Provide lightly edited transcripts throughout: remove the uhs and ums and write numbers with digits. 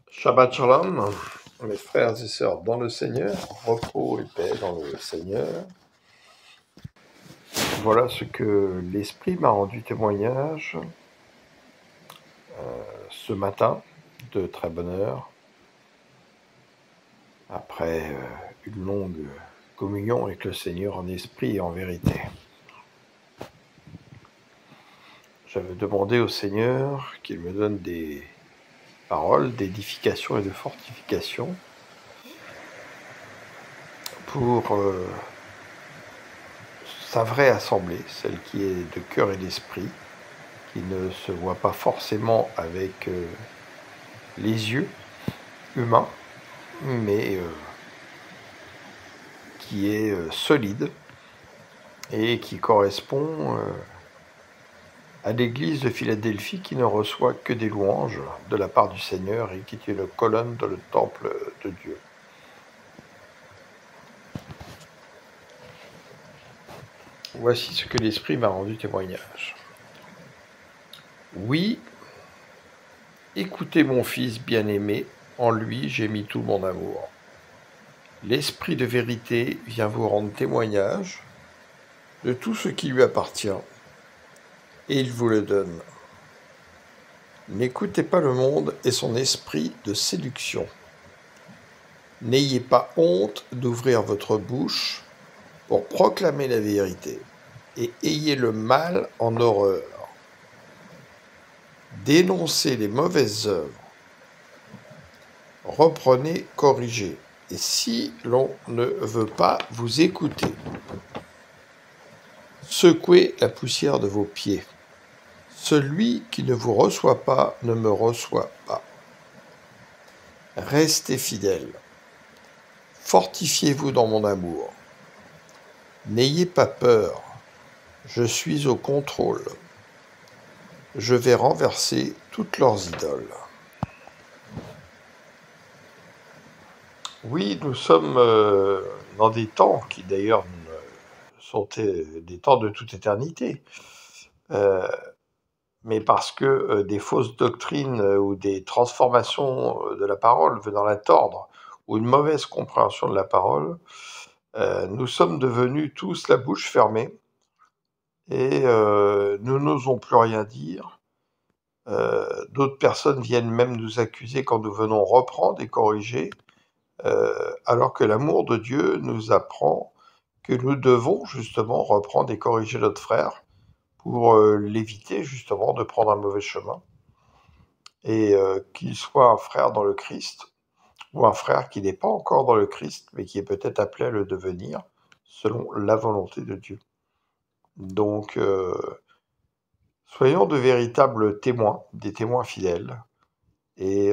Shabbat Shalom, mes frères et sœurs dans le Seigneur, repos et paix dans le Seigneur. Voilà ce que l'Esprit m'a rendu témoignage ce matin, de très bonne heure, après une longue communion avec le Seigneur en esprit et en vérité. J'avais demandé au Seigneur qu'il me donne des paroles d'édification et de fortification pour sa vraie assemblée, celle qui est de cœur et d'esprit, qui ne se voit pas forcément avec les yeux humains, mais qui est solide et qui correspond à l'église de Philadelphie qui ne reçoit que des louanges de la part du Seigneur et qui est une colonne dans le temple de Dieu. Voici ce que l'Esprit m'a rendu témoignage. Oui, écoutez mon Fils bien-aimé, en lui j'ai mis tout mon amour. L'Esprit de vérité vient vous rendre témoignage de tout ce qui lui appartient, et il vous le donne. N'écoutez pas le monde et son esprit de séduction. N'ayez pas honte d'ouvrir votre bouche pour proclamer la vérité, et ayez le mal en horreur. Dénoncez les mauvaises œuvres. Reprenez, corrigez. Et si l'on ne veut pas vous écouter, secouez la poussière de vos pieds. Celui qui ne vous reçoit pas ne me reçoit pas. Restez fidèles. Fortifiez-vous dans mon amour. N'ayez pas peur. Je suis au contrôle. Je vais renverser toutes leurs idoles. Oui, nous sommes dans des temps qui d'ailleurs sont des temps de toute éternité. Mais parce que des fausses doctrines ou des transformations de la parole venant la tordre, ou une mauvaise compréhension de la parole, nous sommes devenus tous la bouche fermée et nous n'osons plus rien dire. D'autres personnes viennent même nous accuser quand nous venons reprendre et corriger, alors que l'amour de Dieu nous apprend que nous devons justement reprendre et corriger notre frère pour l'éviter justement de prendre un mauvais chemin, et qu'il soit un frère dans le Christ, ou un frère qui n'est pas encore dans le Christ, mais qui est peut-être appelé à le devenir, selon la volonté de Dieu. Donc, soyons de véritables témoins, des témoins fidèles, et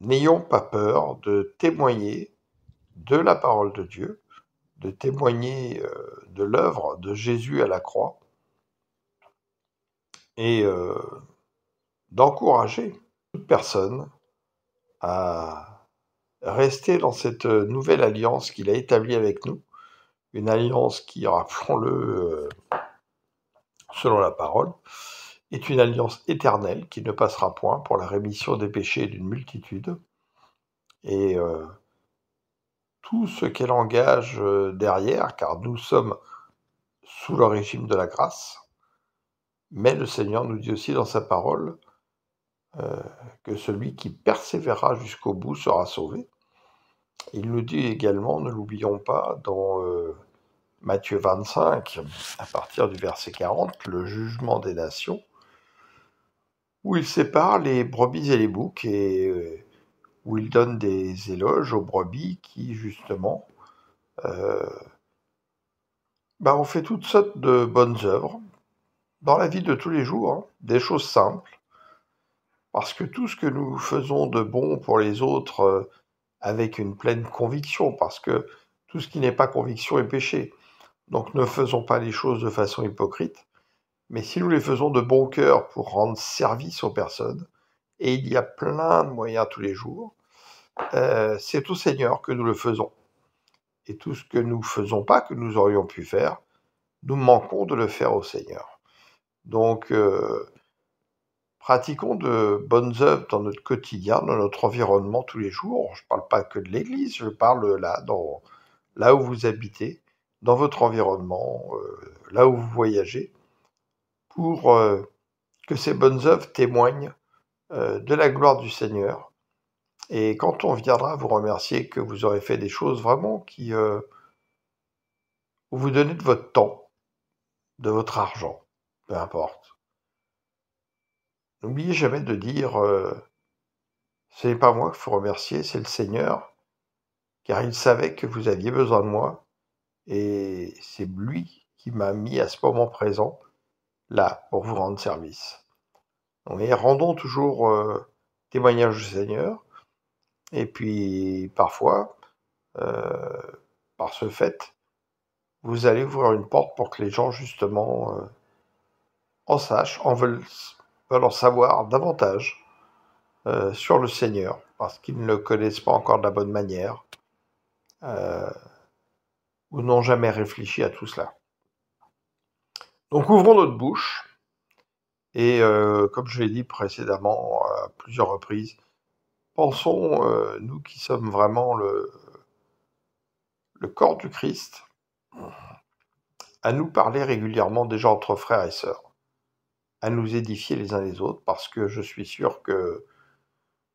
n'ayons pas peur de témoigner de la parole de Dieu, de témoigner de l'œuvre de Jésus à la croix, et d'encourager toute personne à rester dans cette nouvelle alliance qu'il a établie avec nous, une alliance qui, rappelons-le, selon la parole, est une alliance éternelle qui ne passera point pour la rémission des péchés d'une multitude, et tout ce qu'elle engage derrière, car nous sommes sous le régime de la grâce, mais le Seigneur nous dit aussi dans sa parole que celui qui persévérera jusqu'au bout sera sauvé. Il nous dit également, ne l'oublions pas, dans Matthieu 25, à partir du verset 40, le jugement des nations, où il sépare les brebis et les boucs, et où il donne des éloges aux brebis qui, justement, ont fait toutes sortes de bonnes œuvres dans la vie de tous les jours, des choses simples, parce que tout ce que nous faisons de bon pour les autres avec une pleine conviction, parce que tout ce qui n'est pas conviction est péché. Donc ne faisons pas les choses de façon hypocrite, mais si nous les faisons de bon cœur pour rendre service aux personnes, et il y a plein de moyens tous les jours, c'est au Seigneur que nous le faisons. Et tout ce que nous ne faisons pas, que nous aurions pu faire, nous manquons de le faire au Seigneur. Donc, Pratiquons de bonnes œuvres dans notre quotidien, dans notre environnement tous les jours. Je ne parle pas que de l'Église, je parle là où vous habitez, dans votre environnement, là où vous voyagez, pour que ces bonnes œuvres témoignent de la gloire du Seigneur. Et quand on viendra vous remercier que vous aurez fait des choses vraiment qui vous donnez de votre temps, de votre argent, peu importe. N'oubliez jamais de dire ce n'est pas moi qu'il faut remercier, c'est le Seigneur, car il savait que vous aviez besoin de moi, et c'est lui qui m'a mis à ce moment présent, là, pour vous rendre service. Et rendons toujours témoignage du Seigneur, et puis parfois, par ce fait, vous allez ouvrir une porte pour que les gens, justement, en sachent, veulent en savoir davantage sur le Seigneur, parce qu'ils ne le connaissent pas encore de la bonne manière, ou n'ont jamais réfléchi à tout cela. Donc ouvrons notre bouche, et comme je l'ai dit précédemment à plusieurs reprises, pensons, nous qui sommes vraiment le corps du Christ, à nous parler régulièrement déjà entre frères et sœurs, à nous édifier les uns les autres, parce que je suis sûr que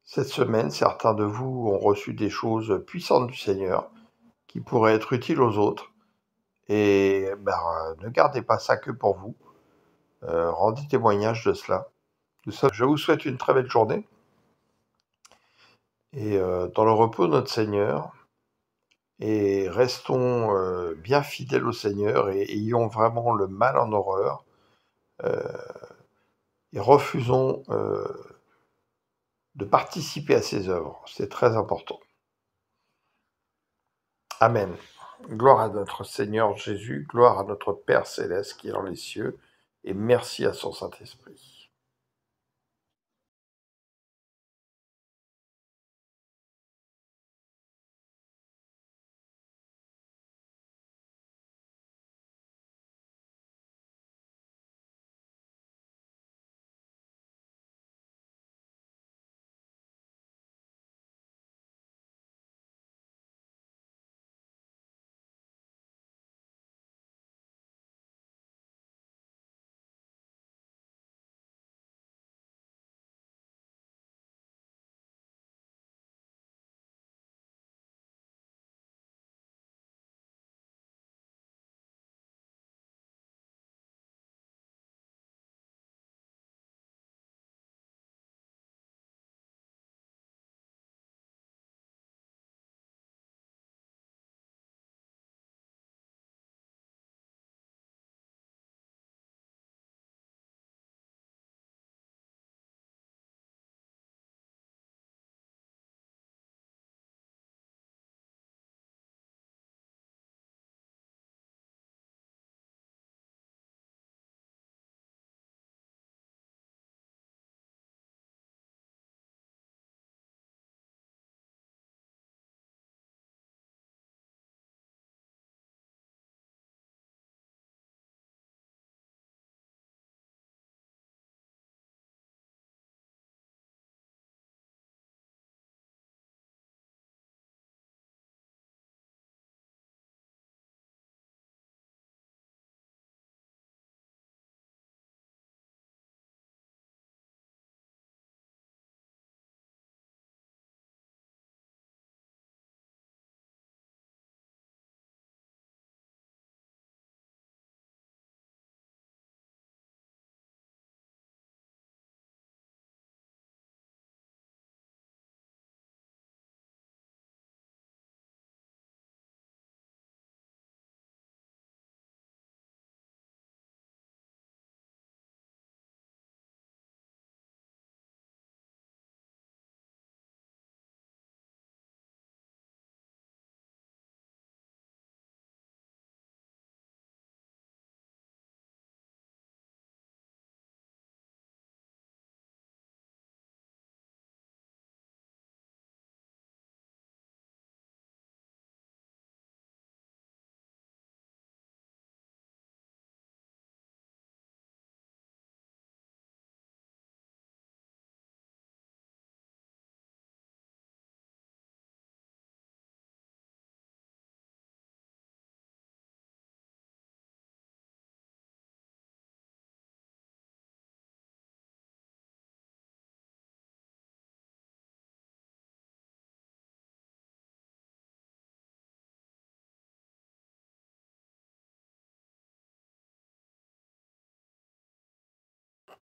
cette semaine, certains de vous ont reçu des choses puissantes du Seigneur qui pourraient être utiles aux autres, et ne gardez pas ça que pour vous, rendez témoignage de cela. Je vous souhaite une très belle journée, et dans le repos de notre Seigneur, et restons bien fidèles au Seigneur, et ayons vraiment le mal en horreur, et refusons de participer à ses œuvres. C'est très important. Amen. Gloire à notre Seigneur Jésus, gloire à notre Père céleste qui est dans les cieux, et merci à son Saint-Esprit.